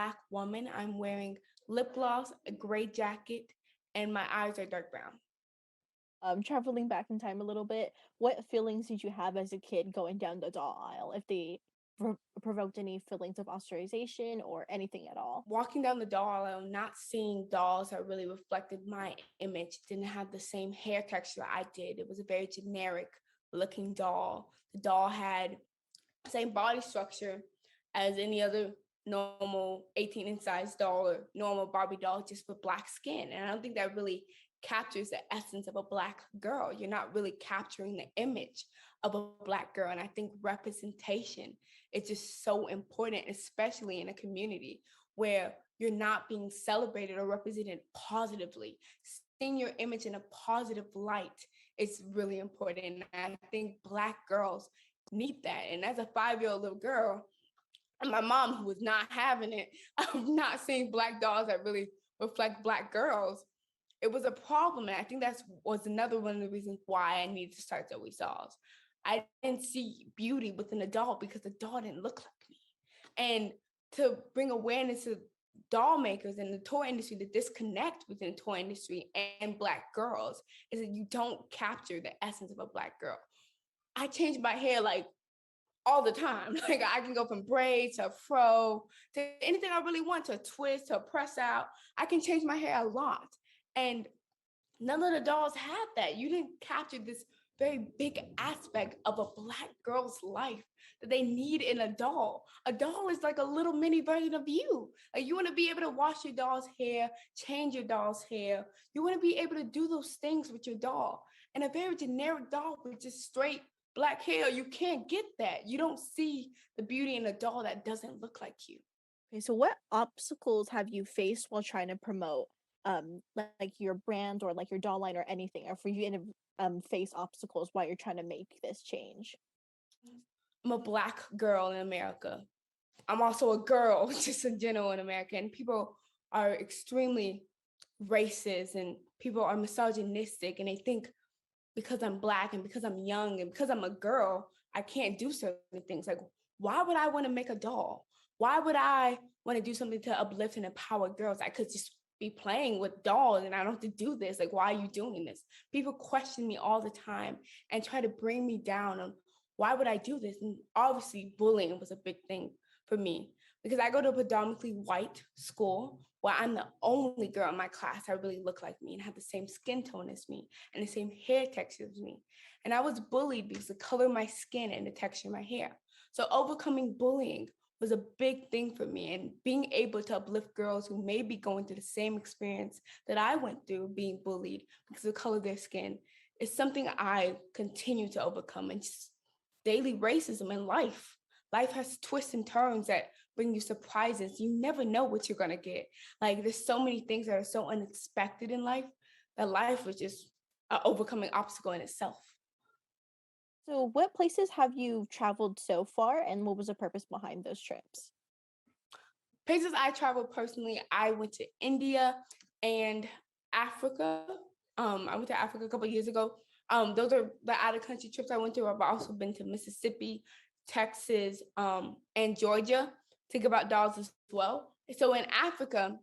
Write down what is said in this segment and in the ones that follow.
Black woman. I'm wearing lip gloss, a gray jacket, and my eyes are dark brown. Traveling back in time a little bit, what feelings did you have as a kid going down the doll aisle? If they provoked any feelings of ostracization or anything at all? Walking down the doll aisle, not seeing dolls that really reflected my image, didn't have the same hair texture I did. It was a very generic looking doll. The doll had the same body structure as any other normal 18-inch size doll or normal Barbie doll, just with black skin. And I don't think that really captures the essence of a Black girl. You're not really capturing the image of a Black girl. And I think representation is just so important, especially in a community where you're not being celebrated or represented positively. Seeing your image in a positive light is really important. And I think Black girls need that. And as a 5-year-old little girl, and my mom, who was not having it, of not seeing Black dolls that really reflect Black girls, it was a problem. And I think that was another one of the reasons why I needed to start Zoe Dolls. I didn't see beauty within a doll because the doll didn't look like me. And to bring awareness to doll makers and the toy industry, the disconnect within the toy industry and Black girls is that you don't capture the essence of a Black girl. I changed my hair like all the time. Like I can go from braids to fro to anything I really want, to a twist, to a press out. I can change my hair a lot. And none of the dolls had that. You didn't capture this very big aspect of a Black girl's life that they need in a doll. A doll is like a little mini version of you. Like you want to be able to wash your doll's hair, change your doll's hair. You want to be able to do those things with your doll. And a very generic doll with just straight Black hair, you can't get that. You don't see the beauty in a doll that doesn't look like you. Okay, so what obstacles have you faced while trying to promote like your brand or like your doll line or anything, or for you to face obstacles while you're trying to make this change? I'm a Black girl in America. I'm also a girl, just in general in America. And people are extremely racist and people are misogynistic. And they think because I'm Black and because I'm young and because I'm a girl, I can't do certain things. Like, why would I want to make a doll? Why would I want to do something to uplift and empower girls? I could just be playing with dolls and I don't have to do this. Like, why are you doing this? People question me all the time and try to bring me down on why would I do this? And obviously bullying was a big thing for me because I go to a predominantly white school where I'm the only girl in my class that really look like me and have the same skin tone as me and the same hair texture as me. And I was bullied because the color of my skin and the texture of my hair. So overcoming bullying was a big thing for me, and being able to uplift girls who may be going through the same experience that I went through, being bullied because of the color of their skin, is something I continue to overcome. And just daily racism in life. Life has twists and turns that bring you surprises. You never know what you're going to get. Like there's so many things that are so unexpected in life that life was just an overcoming obstacle in itself. So what places have you traveled so far, and what was the purpose behind those trips? Places I traveled personally, I went to India and Africa. I went to Africa a couple of years ago. Those are the out of country trips I went to. I've also been to Mississippi, Texas, and Georgia to give out dolls as well. So in Africa,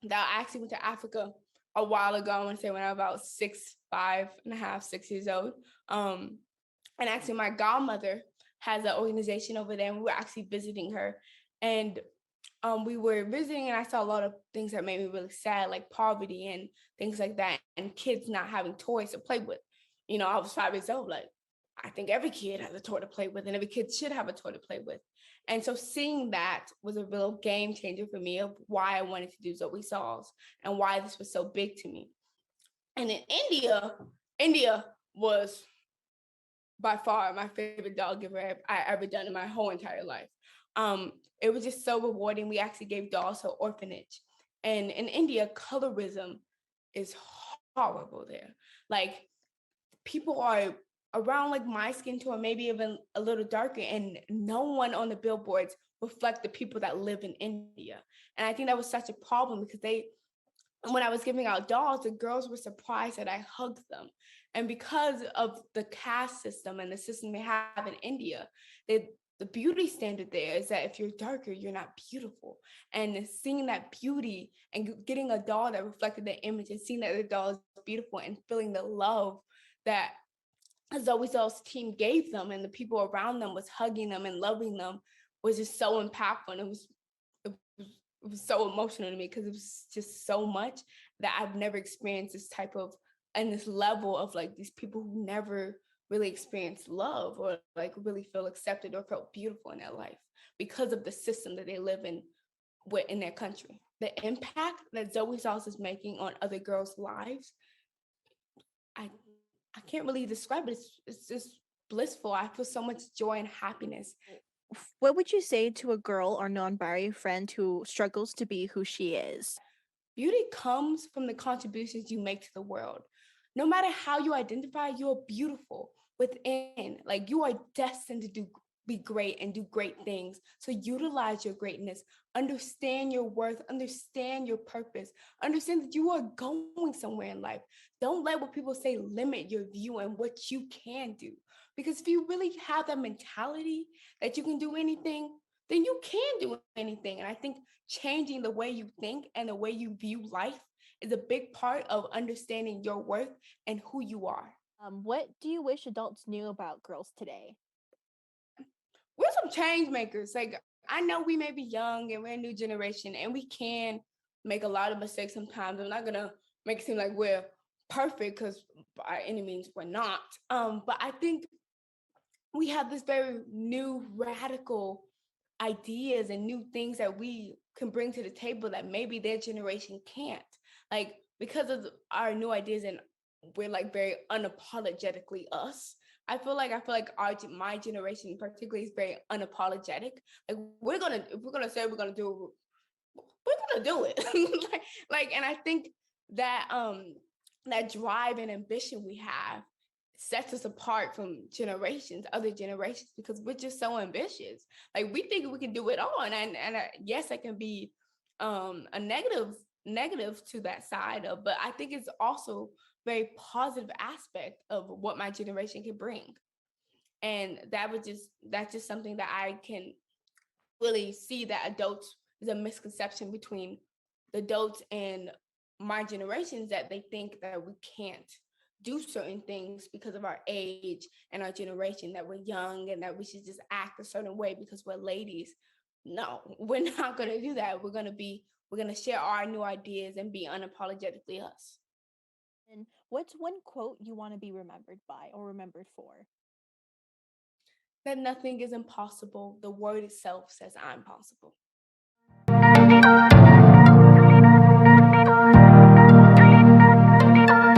that I actually went to Africa a while ago. I want to say when I was about 5.5, 6 years old. And actually, my godmother has an organization over there, and we were actually visiting her. And we were visiting, and I saw a lot of things that made me really sad, like poverty and things like that, and kids not having toys to play with. You know, I was 5 years old. Like, I think every kid has a toy to play with, and every kid should have a toy to play with. And so seeing that was a real game changer for me of why I wanted to do Zoe Sauls and why this was so big to me. And in India was by far my favorite doll giver I ever done in my whole entire life. It was just so rewarding. We actually gave dolls to orphanage. And in India, colorism is horrible there. Like people are around like my skin tone, or maybe even a little darker, and no one on the billboards reflect the people that live in India. And I think that was such a problem because when I was giving out dolls, the girls were surprised that I hugged them. And because of the caste system and the system they have in India, the beauty standard there is that if you're darker, you're not beautiful. And seeing that beauty and getting a doll that reflected the image and seeing that the doll is beautiful and feeling the love that Zoe Zell's team gave them and the people around them was hugging them and loving them was just so impactful. And it was, it was so emotional to me because it was just so much that I've never experienced this type of and this level of like these people who never really experienced love or like really feel accepted or felt beautiful in their life because of the system that they live in their country. The impact that Zoe Sauce is making on other girls' lives, I I can't really describe it. It's just blissful. I feel so much joy and happiness. What would you say to a girl or non-binary friend who struggles to be who she is? Beauty comes from the contributions you make to the world. No matter how you identify, you're beautiful within. Like you are destined to be great and do great things. So utilize your greatness, understand your worth, understand your purpose, understand that you are going somewhere in life. Don't let what people say limit your view and what you can do. Because if you really have that mentality that you can do anything, then you can do anything. And I think changing the way you think and the way you view life is a big part of understanding your worth and who you are. What do you wish adults knew about girls today? We're some change makers. Like I know we may be young and we're a new generation and we can make a lot of mistakes sometimes. I'm not gonna make it seem like we're perfect because by any means we're not. But I think we have this very new radical ideas and new things that we can bring to the table that maybe their generation can't, like because of our new ideas and we're like very unapologetically us. I feel like my generation particularly is very unapologetic. Like if we're gonna say we're gonna do it, we're gonna do it. And I think that that drive and ambition we have sets us apart from other generations, because we're just so ambitious. Like we think we can do it all, and yes, that can be a negative to that side of, but I think it's also very positive aspect of what my generation can bring, and that's just something that I can really see that adults is a misconception between the adults and my generations, that they think that we can't do certain things because of our age and our generation, that we're young and that we should just act a certain way because we're ladies. No, we're not going to do that. We're going to share our new ideas and be unapologetically us. And what's one quote you want to be remembered by or remembered for? That nothing is impossible. The word itself says I'm possible.